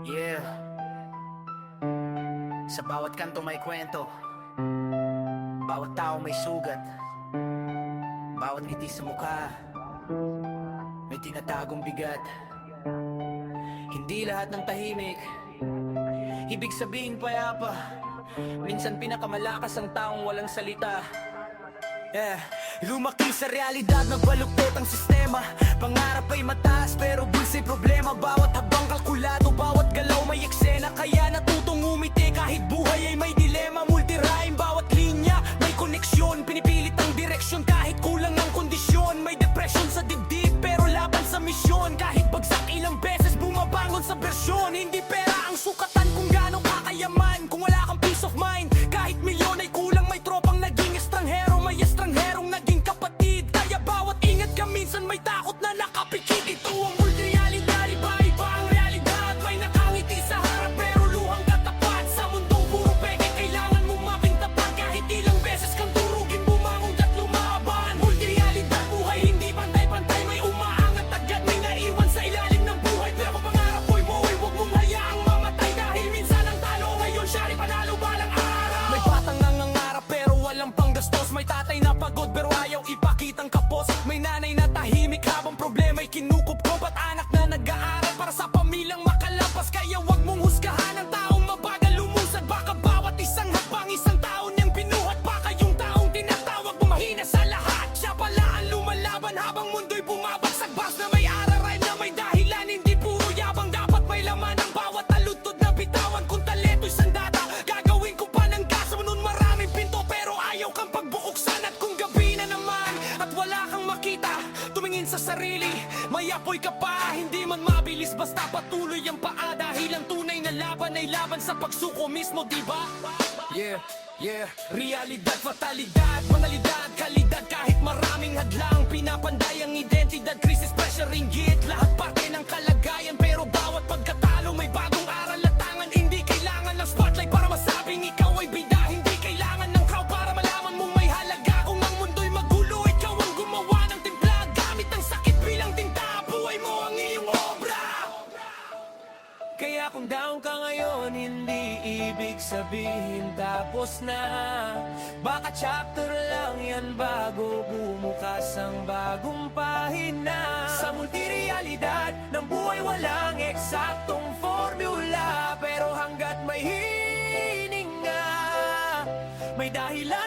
Yeah. Sa bawat kanto may kwento, bawat tao may sugat, bawat ngiti sa mukha may tinatagong bigat. Hindi lahat ng tahimik ibig sabihin payapa. Minsan pinakamalakas ang taong walang salita. Lumaki sa realidad, nagbaluktot ang sistema. Pangarap ay mataas pero bulsa'y problema. Bawat habang kalkulado, bawat galaw may eksena. Kaya natutong umiti kahit buhay ay may dilema. Multi-rhyme, bawat linya may koneksyon. Pinipilit ang direksyon kahit kulang ang kondisyon. May depression sa dibdib pero laban sa misyon. Kahit bagsak ilang beses bumabangon sa bersyon. Hindi pera ang sukatan kung gaano kakayaman. Kung wala kang peace of mind, kahit milyon ay kulang. May tropang naging estranghero, may estrangherong naging kapatid. Kaya bawat ingat ka minsan may takot na nakapikit. Ito ang multi-realidad, iba-iba ang realidad. May nakangiti sa harap pero luhang katapat. Sa mundong puro peke kailangan mo mapintapat. Kahit ilang beses kang turugin, bumangon at lumaban. Multi-realidad, buhay hindi pantay-pantay. May umaangat agad, may naiwan sa ilalim ng buhay. Pero pangarap mo'y buhay, huwag mong hayaang mamatay. Dahil minsan ang talo ngayon, siya rin panalo balang araw. May batang nangangarap pero walang panggastos. May tatay na pagod pero ayaw ipakitang kapos. May nanay na tahimik habang problema'y kinukupkop. At anak na nag-aaral para sa pamilyang makalampas. Kaya wag mong husgahan ang taong mabagal lumusad. Baka bawat isang hakbang, isang taon niyang binuhat. Baka yung taong tinatawag mo mahina sa lahat, siya pala ang lumalaban habang mundo'y bumabagsak. Bas na may araray na may dahilan, hindi puro yabang. Dapat may laman ang bawat taludtod na bitawan. Kung taleto'y sandata, gagawin ko pa ng gas. Nun maraming pinto pero ayaw kang pagbuksan. At kung gabi na naman at wala kang makita, tumingin sa sarili, may apoy ka pa. Hindi man mabilis basta patuloy ang paa. Dahil ang tunay na laban ay laban sa pagsuko mismo, diba? Yeah, realidad, fatalidad, banalidad, kalidad. Kahit maraming hadlang, pinapanday ang identidad. Krisis, pressure, ringgit, lahat parte ng kalagayan. Pero bawat pagkatalo may bagong aral at tangan. Hindi kailangan ng spotlight para masabing ikaw ay bida. Hindi kailangan ng crowd para malaman mong may halaga. Kung ang mundo'y magulo, ikaw ang gumawa ng timpla. Gamit ang sakit bilang tinta, buhay mo ang iyong obra. Kaya kung down ka ngayon, hindi ibig sabihin tapos na. Baka chapter lang yan bago bumukas ang bagong pahina. Sa multi-realidad ng buhay walang eksaktong formula. Pero hanggat may hininga, may dahilan